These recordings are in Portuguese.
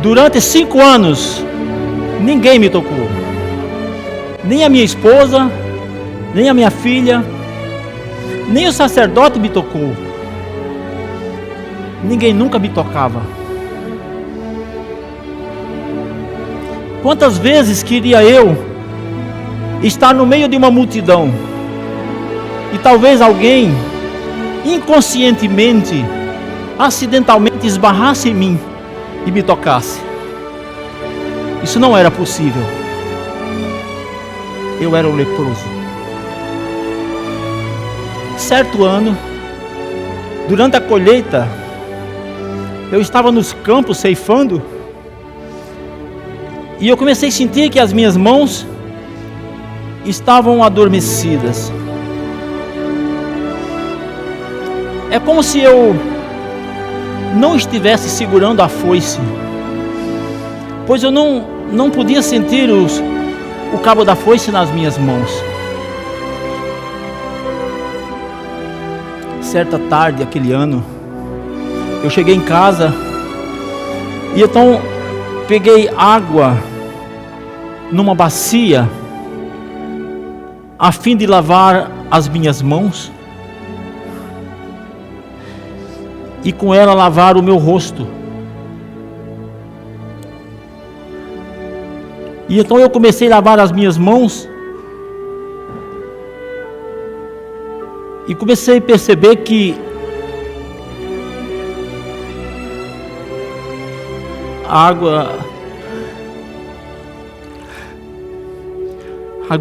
Durante 5 anos, ninguém me tocou. Nem a minha esposa, nem a minha filha, nem o sacerdote me tocou. Ninguém nunca me tocava. Quantas vezes queria eu estar no meio de uma multidão e talvez alguém inconscientemente, acidentalmente esbarrasse em mim e me tocasse. Isso não era possível. Eu era um leproso. Certo ano, durante a colheita, eu estava nos campos ceifando e eu comecei a sentir que as minhas mãos estavam adormecidas. É como se eu não estivesse segurando a foice, pois eu não podia sentir o cabo da foice nas minhas mãos. Certa tarde, aquele ano, eu cheguei em casa e então peguei água numa bacia a fim de lavar as minhas mãos e com ela lavar o meu rosto. E então eu comecei a lavar as minhas mãos e comecei a perceber que a água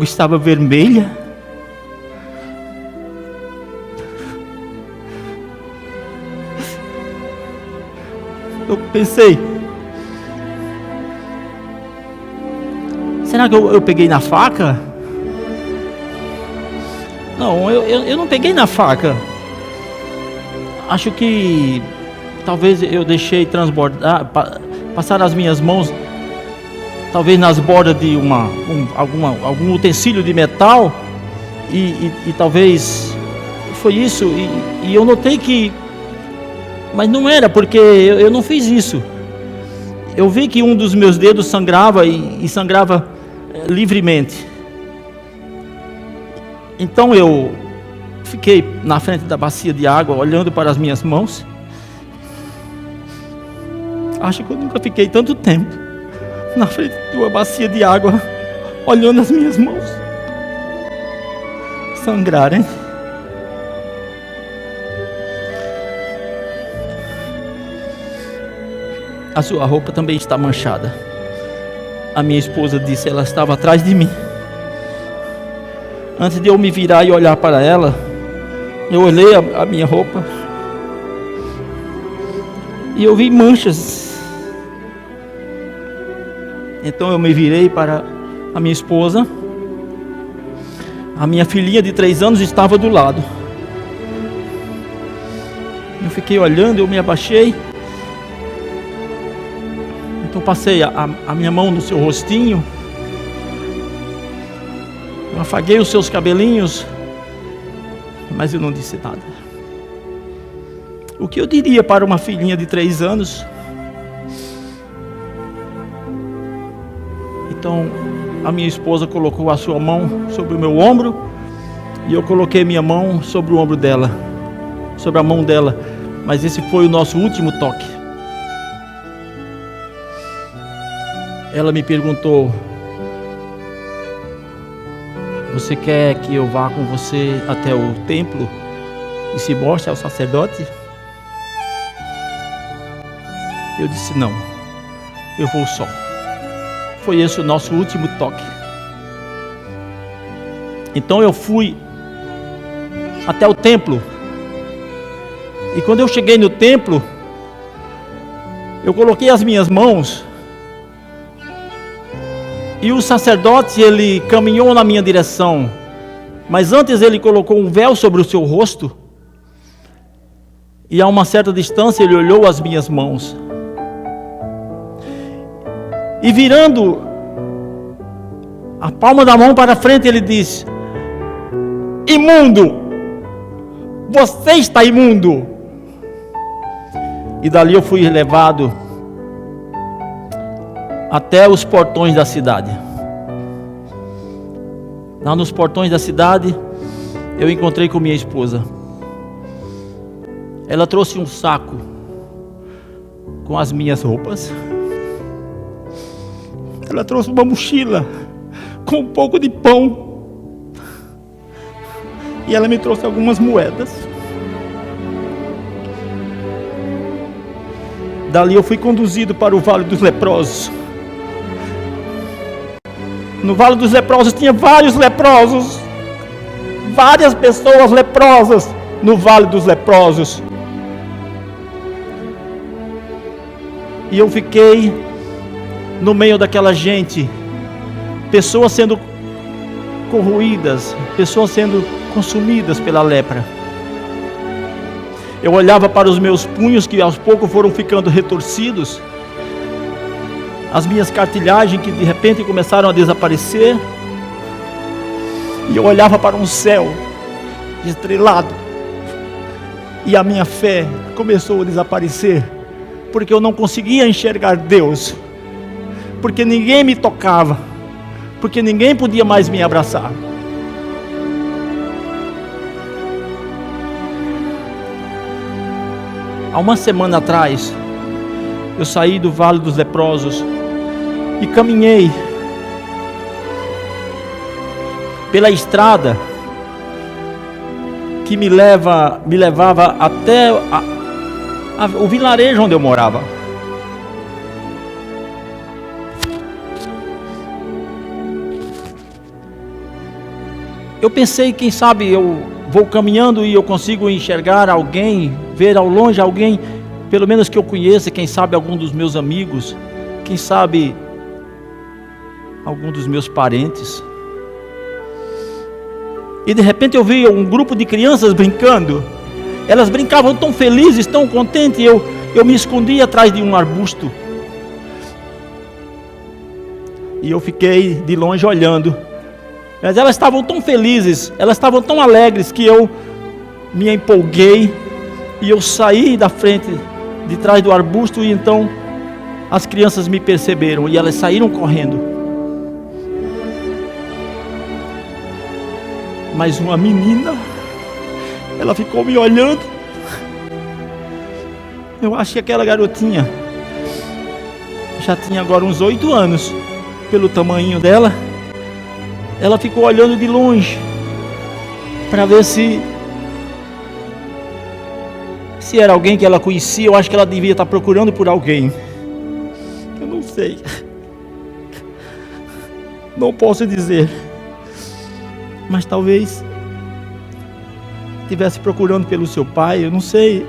estava vermelha. Eu pensei, será que eu peguei na faca? Não, eu não peguei na faca. Acho que talvez eu deixei transbordar, passar as minhas mãos, talvez nas bordas de algum utensílio de metal, e talvez foi isso, e eu notei que, mas não era, porque eu não fiz isso. Eu vi que um dos meus dedos sangrava e sangrava livremente. Então eu fiquei na frente da bacia de água, olhando para as minhas mãos. Acho que eu nunca fiquei tanto tempo na frente de uma bacia de água, olhando as minhas mãos sangrarem. A sua roupa também está manchada. A minha esposa disse, ela estava atrás de mim. Antes de eu me virar e olhar para ela, eu olhei a minha roupa e eu vi manchas. Então eu me virei para a minha esposa. A minha filhinha de 3 anos estava do lado. Eu fiquei olhando, eu me abaixei. Então passei a minha mão no seu rostinho. Eu afaguei os seus cabelinhos, mas eu não disse nada. O que eu diria para uma filhinha de 3 anos? Então a minha esposa colocou a sua mão sobre o meu ombro e eu coloquei minha mão sobre o ombro dela, sobre a mão dela. Mas esse foi o nosso último toque. Ela me perguntou: você quer que eu vá com você até o templo e se mostre ao sacerdote? Eu disse: não, eu vou só. Foi esse o nosso último toque. Então eu fui até o templo. E quando eu cheguei no templo, eu coloquei as minhas mãos. E o sacerdote, ele caminhou na minha direção. Mas antes ele colocou um véu sobre o seu rosto. E a uma certa distância ele olhou as minhas mãos. E virando a palma da mão para frente, ele disse: imundo! Você está imundo! E dali eu fui levado até os portões da cidade. Lá nos portões da cidade, eu encontrei com minha esposa. Ela trouxe um saco com as minhas roupas. Ela trouxe uma mochila com um pouco de pão. E ela me trouxe algumas moedas. Dali eu fui conduzido para o Vale dos Leprosos. No Vale dos Leprosos tinha vários leprosos. Várias pessoas leprosas no Vale dos Leprosos. E eu fiquei no meio daquela gente, pessoas sendo corroídas, pessoas sendo consumidas pela lepra. Eu olhava para os meus punhos, que aos poucos foram ficando retorcidos, as minhas cartilhagens que de repente começaram a desaparecer, e eu olhava para um céu estrelado, e a minha fé começou a desaparecer, porque eu não conseguia enxergar Deus, porque ninguém me tocava, porque ninguém podia mais me abraçar. Há uma semana atrás, eu saí do Vale dos Leprosos e caminhei pela estrada que me levava até o vilarejo onde eu morava. Eu pensei, quem sabe eu vou caminhando e eu consigo enxergar alguém, ver ao longe alguém, pelo menos que eu conheça, quem sabe algum dos meus amigos, quem sabe algum dos meus parentes. E de repente eu vi um grupo de crianças brincando. Elas brincavam tão felizes, tão contentes. Eu me escondi atrás de um arbusto. E eu fiquei de longe olhando. Mas elas estavam tão felizes, elas estavam tão alegres, que eu me empolguei. E eu saí da frente, de trás do arbusto. E então as crianças me perceberam e elas saíram correndo. Mas uma menina, ela ficou me olhando. Eu acho que aquela garotinha já tinha agora uns 8 anos, pelo tamanho dela. Ela ficou olhando de longe para ver se era alguém que ela conhecia. Eu acho que ela devia estar procurando por alguém. Eu não sei. Não posso dizer. Mas talvez estivesse procurando pelo seu pai, eu não sei.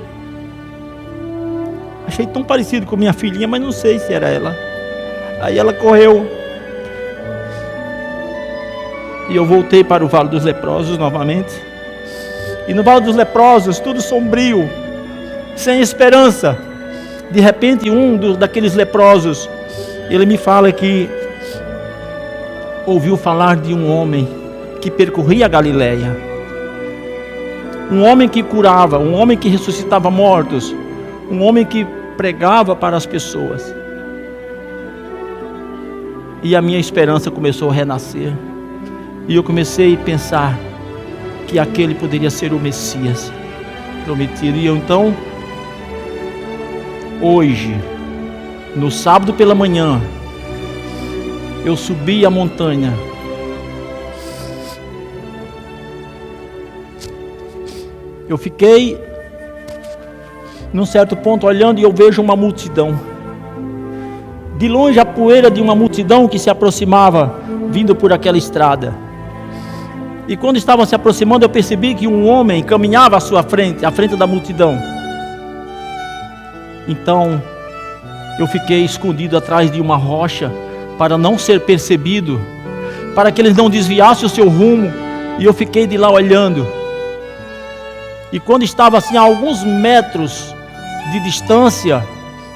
Achei tão parecido com minha filhinha, mas não sei se era ela. Aí ela correu. E eu voltei para o Vale dos Leprosos novamente. E no Vale dos Leprosos, tudo sombrio, sem esperança. De repente, daqueles leprosos, ele me fala que ouviu falar de um homem que percorria a Galileia, um homem que curava, um homem que ressuscitava mortos, um homem que pregava para as pessoas. E a minha esperança começou a renascer, e eu comecei a pensar que aquele poderia ser o Messias prometido. E eu então, hoje, no sábado pela manhã, eu subi a montanha. Eu fiquei num certo ponto olhando e eu vejo uma multidão. De longe a poeira de uma multidão que se aproximava, vindo por aquela estrada. E quando estavam se aproximando, eu percebi que um homem caminhava à sua frente, à frente da multidão. Então, eu fiquei escondido atrás de uma rocha, para não ser percebido, para que eles não desviassem o seu rumo. E eu fiquei de lá olhando. E quando estava assim a alguns metros de distância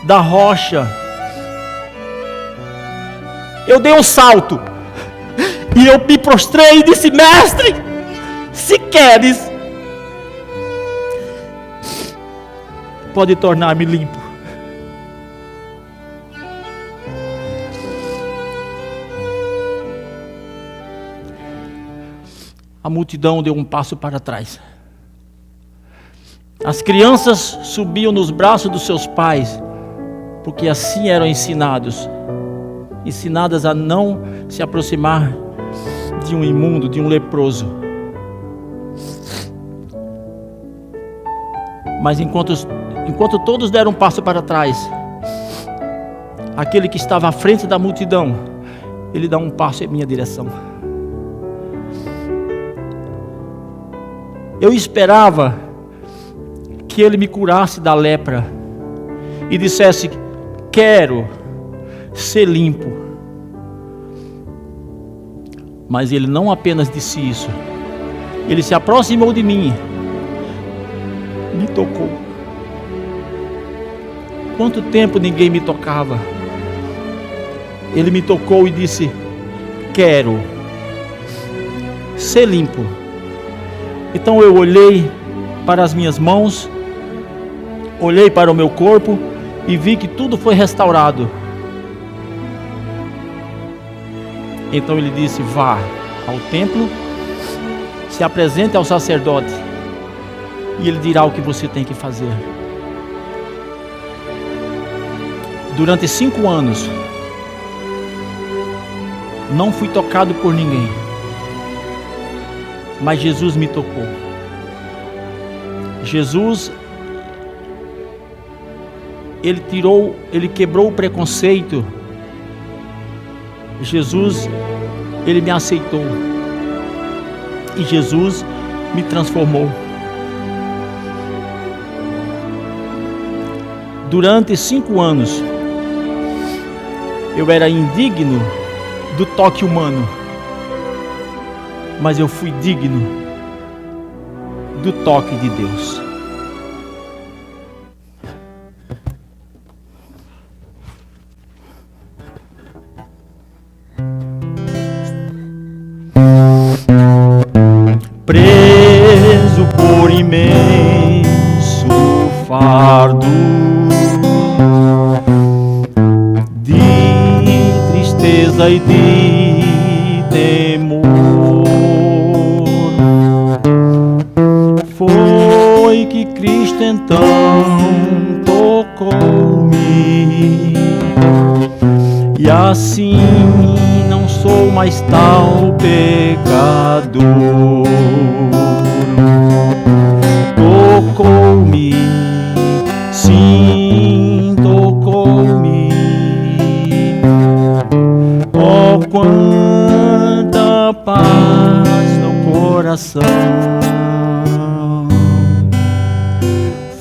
da rocha, eu dei um salto e eu me prostrei e disse: mestre, se queres, pode tornar-me limpo. a multidão deu um passo para trás. As crianças subiam nos braços dos seus pais, porque assim eram ensinadas a não se aproximar de um imundo, de um leproso. Mas enquanto todos deram um passo para trás, aquele que estava à frente da multidão, ele dá um passo em minha direção. Eu esperava que ele me curasse da lepra e dissesse: quero ser limpo. Mas ele não apenas disse isso, ele se aproximou de mim, me tocou. Quanto tempo ninguém me tocava? Ele me tocou e disse: quero ser limpo. Então eu olhei para as minhas mãos, olhei para o meu corpo e vi que tudo foi restaurado. Então ele disse: vá ao templo, se apresente ao sacerdote e ele dirá o que você tem que fazer. Durante 5 anos não fui tocado por ninguém, mas Jesus me tocou. Jesus, ele quebrou o preconceito. Jesus, ele me aceitou. E Jesus me transformou. Durante 5 anos, eu era indigno do toque humano, mas eu fui digno do toque de Deus. Preso por imenso fardo de tristeza e de temor, foi que Cristo então tocou-me, e assim não sou mais tal pecador. Tocou-me, sim, tocou-me. Oh, quanta paz no coração.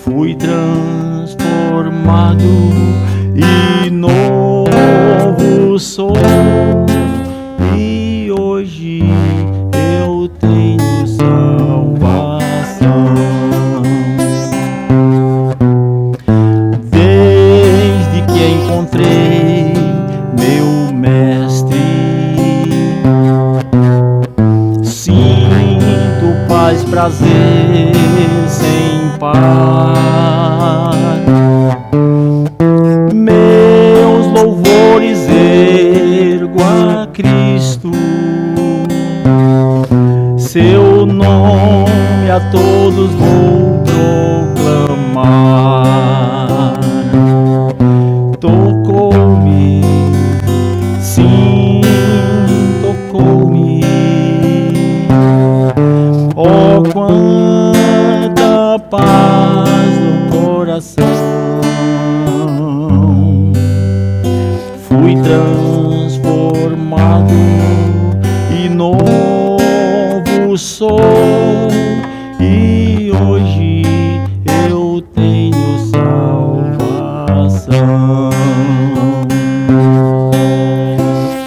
Fui transformado e novo sou, e hoje eu tenho salvação. Desde que encontrei meu mestre, sinto paz, prazer sem par. Meus louvores ergo a Cristo, seu nome a todos vou proclamar. Tocou-me, sim, tocou-me. Oh, quanta paz no coração. Fui transformado e novo sou, e hoje eu tenho salvação.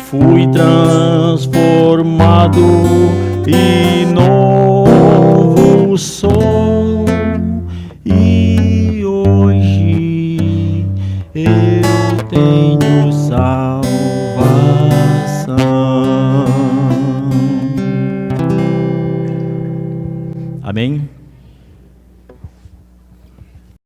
Fui transformado e novo sou, e hoje eu tenho salvação. Amém?